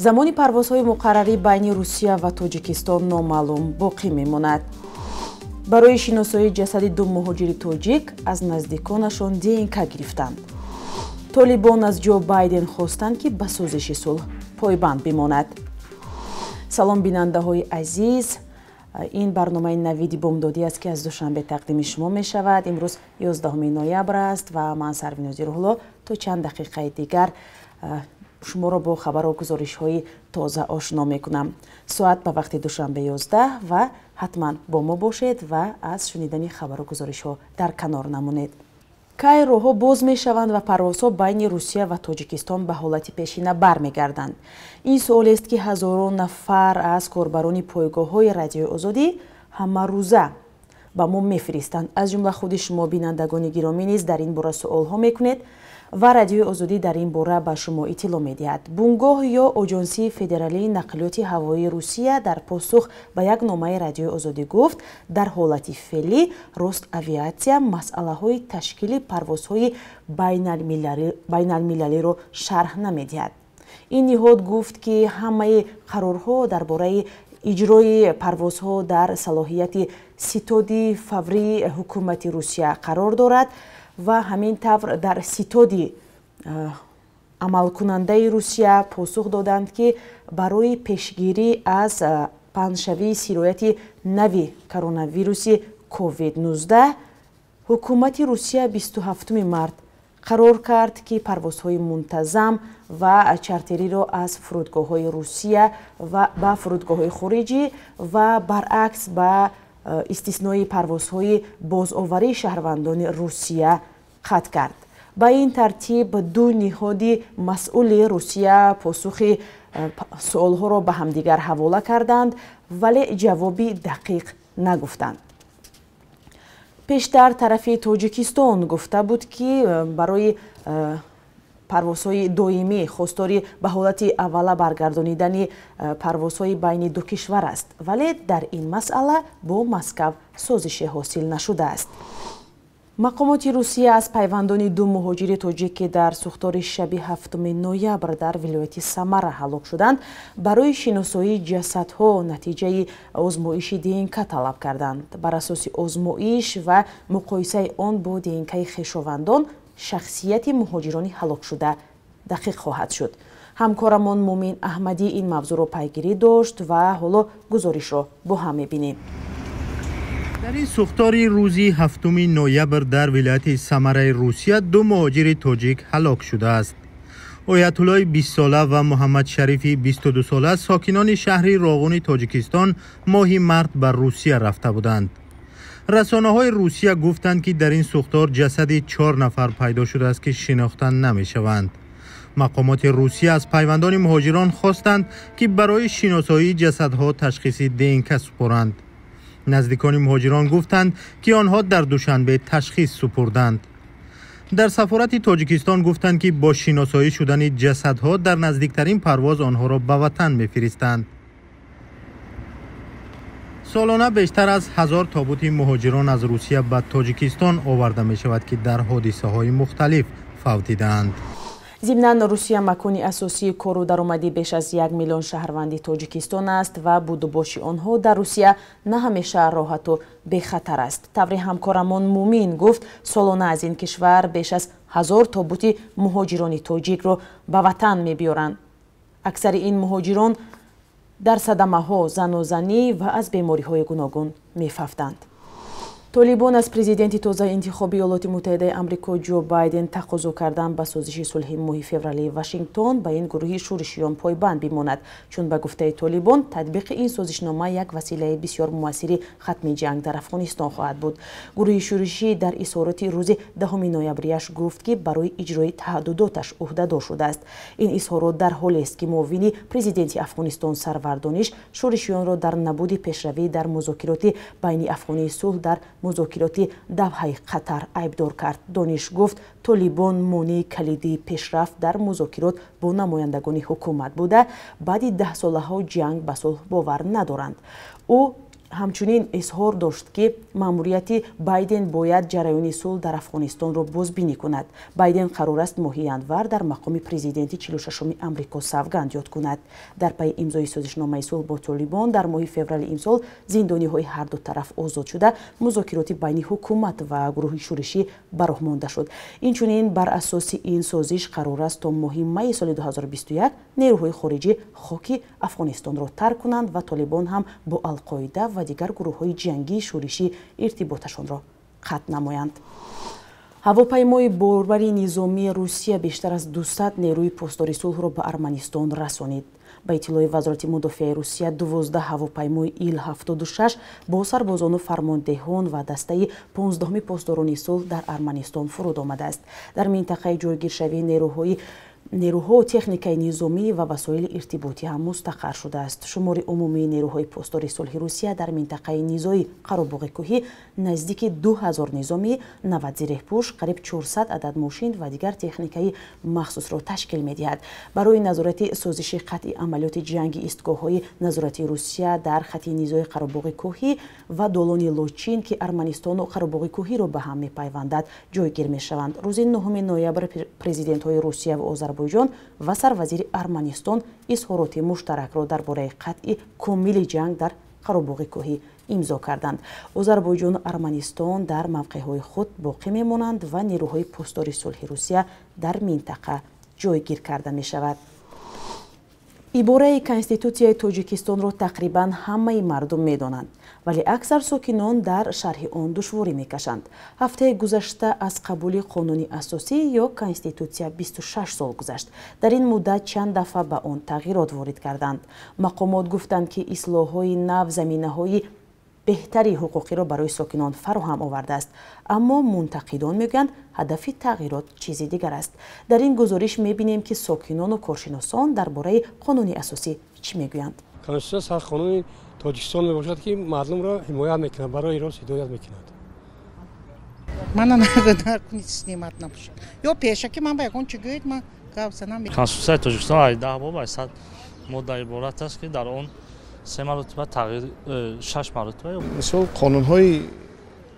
замони парвозҳои муқаррарӣ байни Русия ва Тоҷикистон номаълум боқӣ мемонад. барои шиносоии ҷасади ду муҳоҷири тоҷик аз наздиконашон ДНК гирифтанд. Толибон аз Ҷо Байден хостанд, ки ба созиши сулҳ пойбанд бимонад. салом бинандаҳои азиз, ин барномаи навиди бомдодӣ аст, ки аз душанбе тақдими шумо мешавад. имрӯз 11 ноябр аст ва ман Сарвинози Рӯҳло то чанд дақиқаи дигар шуморо бо хабару гузоришҳои тоза ошно мекунам. соат ба вақти душанбе 11 ва ҳатман бо мо бошед ва аз шунидани хабару гузоришҳо дар канор намонед. кай роҳҳо боз мешаванд ва парвозҳо байни Русия ва Тоҷикистон ба ҳолати пешина бармегарданд? ин суолест, ки ҳазорон нафар аз корбарони пойгоҳҳои радиои озодӣ ҳамарӯза ба мо мефиристанд. аз ҷумла худи шумо бинандагони гиромӣ низ дар ин бора суолҳо мекунед ва радиои озодӣ дар ин бора ба шумо иттилоъ медиҳад. бунгоҳ ё оҷонсии федералии нақлиёти ҳавоии Русия дар посух ба як номаи радиои озодӣ гуфт, дар ҳолати феълӣ Росавиатсия масъалаҳои ташкили парвозҳои байналмилалиро шарҳ намедиҳад. ин ниҳод гуфт, ки ҳамаи қарорҳо дар бораи иҷрои парвозҳо дар салоҳияти ситоди фаврии ҳукумати Русия қарор дорад ва ҳамин тавр дар ситоди амалкунандаи Русия посух доданд, ки барои пешгирӣ аз паҳншавии сирояти нави коронавируси COVID-19 ҳукумати Русия 27 март қарор кард, ки парвозҳои мунтазам ва чартериро аз фурудгоҳҳои Русия ва ба фурудгоҳҳои хориҷӣ ва баръакс ба истиснои парвозҳои бозоварии шаҳрвандони Русия қатъ кард. ба ин тартиб ду ниҳоди масъули Русия посухи суолҳоро ба ҳамдигар ҳавола карданд, вале ҷавоби дақиқ нагуфтанд. пештар тарафи Тоҷикистон гуфта буд, ки барои парвозҳои доимӣ хостори ба ҳолати аввала баргардонидани парвозҳои байни ду кишвар аст, вале дар ин масъала бо Москав созише ҳосил нашудааст. мақомоти Русия аз пайвандони ду муҳоҷири тоҷик, ки дар сӯхтори шаби 7 ноябр дар вилояти Самара ҳалок шуданд, барои шиносоии ҷасадҳо натиҷаи озмоиши ДНК талаб карданд. бар асоси озмоиш ва муқоисаи он бо ДНКи хешовандон шахсияти муҳоҷирони ҳалокшуда дақиқ хоҳад шуд. ҳамкорамон Мумин Аҳмадӣ ин мавзӯъро пайгирӣ дошт ва ҳоло гузоришро бо ҳам мебинем. дар ин сӯхтори рӯзи 7 ноябр дар вилояти Самараи Русия ду муҳоҷири тоҷик ҳалок шудааст. оятуллои 20 сола ва Муҳаммад Шарифи 22 сола сокинони шаҳри Роғуни Тоҷикистон моҳи март ба Русия рафта буданд. расонаҳои Русия гуфтанд, ки дар ин сӯхтор ҷасади 4 нафар пайдо шудааст, ки шинохта намешаванд. мақомоти Русия аз пайвандони муҳоҷирон хостанд, ки барои шиносоии ҷасадҳо ташхиси ДНК супоранд. наздикони муҳоҷирон гуфтанд, ки онҳо дар душанбе ташхис супурданд. дар сафорати Тоҷикистон гуфтанд, ки бо шиносоӣ шудани ҷасадҳо дар наздиктарин парвоз онҳоро ба ватан мефиристанд. солона бештар аз 1000 тобути муҳоҷирон аз Русия ба Тоҷикистон оварда мешавад, ки дар ҳодисаҳои мухталиф фавтидаанд. зимнан Русия макони асосии кору даромадӣ беш аз 1 миллион шаҳрванди Тоҷикистон аст ва будубоши онҳо дар Русия на ҳамеша роҳату бехатар аст. таври ҳамкорамон Мумин гуфт, солона аз ин кишвар беш аз 1000 тобути муҳоҷирони тоҷикро ба ватан мебиёранд. аксари ин муҳоҷирон дар садамаҳо, занозанӣ ва аз бемориҳои гуногун мефавтанд. Толибон аз президенти тозаинтихоби Иёлоти Муттаҳидаи Амрико Ҷо Байден тақозо карданд ба созиши сулҳи моҳи февралии Вашингтон ба ин гурӯҳи шӯришиён пойбанд бимонад, чун ба гуфтаи Толибон татбиқи ин созишнома як василаи бисёр муассири хатми ҷанг дар Афғонистон хоҳад буд. гурӯҳи шӯришӣ дар изҳороти рӯзи 10 ноябрияш гуфт, ки барои иҷрои таҳдидоташ ӯҳдадор шудааст. ин изҳорот дар ҳолест, ки муовини президенти Афғонистон Сарвар Дониш шӯришиёнро дар набуди пешравӣ дар музокироти байни афғонии сулҳ дар музокироти давҳаи Қатар айбдор кард. Дониш гуфт, Толибон монеи калидии пешрафт дар музокирот бо намояндагони ҳукумат буда, баъди 10 солаҳо ҷанг ба сулҳ бовар надоранд. ӯ ҳамчунин изҳор дошт ки маъмурияти Байден бояд ҷараёни сулҳ дар Афғонистонро бозбинӣ кунад. Байден қарор аст моҳи январ дар мақоми президенти 46-уми Амрико савганд ёд кунад. Дар пайи имзои созишномаи сулҳ бо Толибон дар моҳи феврали имсол зиндониҳои ҳарду тараф озод шуда, музокироти байни ҳукумат ва гурӯҳи шӯришӣ ба роҳ монда шуд. Инчунин бар асоси ин созиш қарор аст то моҳи майи соли 2021 нерӯҳои хориҷӣ хоки Афғонистонро тарк кунанд ва Толибон ҳам бо Алқоида ва дигар гурӯҳҳои ҷангии шӯришӣ иртиботашонро қатъ намоянд. ҳавопаймои борбари низомии Русия бештар аз 200 нерӯи постдори сулҳро ба Арманистон расонид. ба иттилои вазорати мудофиаи Русия 12 ҳавопаймои Ил-76 бо сарбозону фармондеҳон ва дастаи 15-уми постдорони сулҳ дар Арманистон фуруд омадааст. Дар минтақаи ҷойгиршавии нерӯҳо, техникаи низомӣ ва васоили иртиботӣ ҳам мустақар шудааст. шумори умумии нерӯҳои постдори сулҳи Русия дар минтақаи низои Қаробоғи кӯҳӣ наздики 2000 низомӣ, 90 зирехпӯш, қариб 400 адад мошин ва дигар техникаи махсусро ташкил медиҳад. барои назорати созиши қатъи амалиёти ҷанги истгоҳҳои назоратии Русия дар хати низои Қаробоғи кӯҳӣ ва долони Лочин ки Арманистону Қаробоғи кӯҳиро ба ҳам мепайвандад ҷойгир мешаванд. рӯзи 9 ноябр президентҳои Русия ва Озарбойҷон ва сарвазири Арманистон изҳороти муштаракро дар бораи қатъи комили ҷанг дар Қаробоғи кӯҳӣ имзо карданд. Озарбойҷону Арманистон дар мавқеъҳои худ боқӣ мемонанд ва нерӯҳои постдори сулҳи Русия дар минтақа ҷойгир карда мешавад. ибораи Конститутсияи Тоҷикистонро тақрибан ҳамаи мардум медонанд, вале аксар сокинон дар шарҳи он душворӣ мекашанд. ҳафтаи гузашта аз қабули қонуни асосӣ ё Конститутсия 26 сол гузашт. дар ин муддат чанд дафъа ба он тағйирот ворид карданд. мақомот гуфтанд ки ислоҳҳои нав заминаҳои беҳтари ҳуқуқиро барои сокинон фароҳам овардааст, аммо мунтақидон мегӯянд ҳадафи тағйирот чизи дигар аст. дар ин гузориш мебинем ки сокинону коршиносон дар бораи қонуни асосӣ чӣ мегӯянд. Конституция сар қонуни Тоҷикистон мебошад ки мардумро ҳимоят мекунад, барои рост ҳидоят мекунад. Мана нагадар кунид снимат набошад. Ё пеша ки ман ба ягон чӣ гӯед, ман гавсана мекунам. Конституцияи Тоҷикистон 10 боб 100 модда иборат аст ки дар он 3 маротиба тағйир 6 маротиба мисол қонунҳои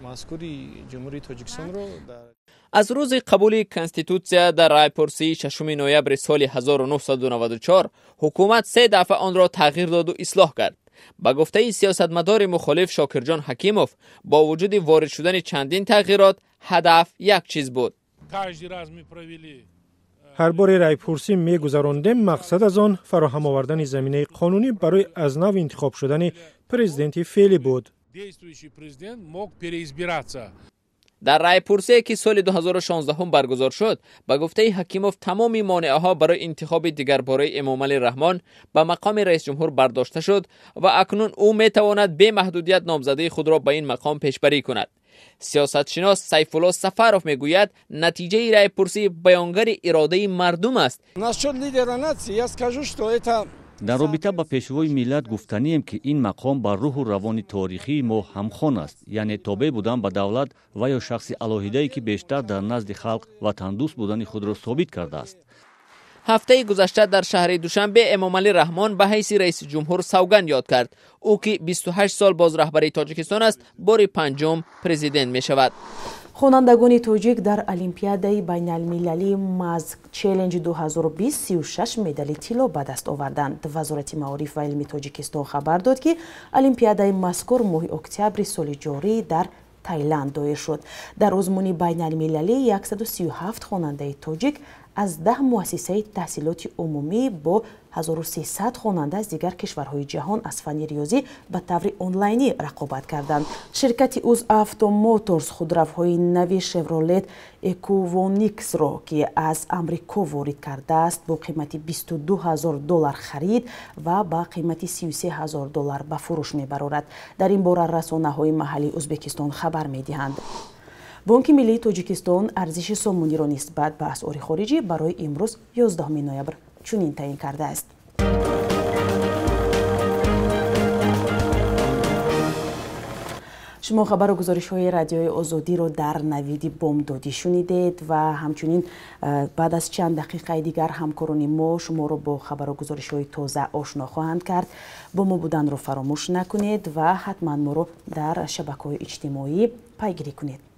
мазкури ҷумҳурии Тоҷикистонро аз рӯзи қабули Конститутсия дар райпурсии 6 ноябри соли 1994 ҳукумат 3 дафъа онро тағйир доду ислоҳ кард. ба гуфтаи сиёсатмадори мухолиф Шокирҷон Ҳакимов, бо вуҷуди ворид шудани чандин тағйирот, ҳадаф як чиз буд. ҳар бори райпурсӣ мегузарондем, мақсад аз он фароҳам овардани заминаи қонунӣ барои аз нав интихоб шудани президенти феълӣ буд. дар райпурсие ки соли 2016 баргузор шуд, ба гуфтаи Ҳакимов тамоми монеаҳо барои интихоби дигарбораи Эмомалӣ Раҳмон ба мақоми раисҷумҳур бардошта шуд ва акнун ӯ метавонад бе маҳдудият номзадии худро ба ин мақом пешбарӣ кунад. сиёсатшинос Сайфулло Сафаров мегӯяд, натиҷаи райпурсӣ баёнгари иродаи мардум аст. дар робита ба пешвои миллат гуфтанием ки ин мақом ба рӯҳу равони торихии мо ҳамхон аст, яъне тобеъ будан ба давлат ва ё шахси алоҳидае ки бештар дар назди халқ ватандӯст будани худро собит кардааст. ҳафтаи гузашта дар шаҳри Душанбе Эмомалӣ Раҳмон ба ҳайси раиси ҷумҳур савганд ёд кард. ӯ ки 28 сол боз раҳбари Тоҷикистон аст, бори панҷум президент мешавад. хонандагони тоҷик дар олимпиадаи байналмилалии Мазг Челленж 2020 36 медали тилло ба даст оварданд. вазорати маориф ва илми Тоҷикистон хабар дод ки олимпиадаи мазкур моҳи октябри соли ҷорӣ дар Таиланд доир шуд. дар озмуни байналмилалӣ 137 хонандаи тоҷик аз 10 муассисаи таҳсилоти умумӣ бо 1300 хонанда از دیگر کشورهای جهان از فنی ریاضی به طور آنلاینی رقابت کردند. شرکت اوز автомоторс خودروهای نوی شفرولت اکوونیکس را که از آمریکا وارد کرده است با قیمت $22,000 خرید و با قیمت $33,000 به فروش میبرد. در این باره رسانه‌های محلی ازبکستان خبر میدهند. بانک ملی تاجیکستان ارزش سامانی را نسبت به اسعار خارجی برای امروز 11 نوامبر چنین تعیین کرده است. شما خبر و گزارش های رادیوی آزادی رو در نوید بامدادی شنیدید و همچنین بعد از چند دقیقه دیگر همکاران ما شما رو با خبر و گزارش های تازه آشنا خواهند کرد. با ما بودن رو فراموش نکنید و حتما ما رو در شبکه‌های اجتماعی پیگیری کنید.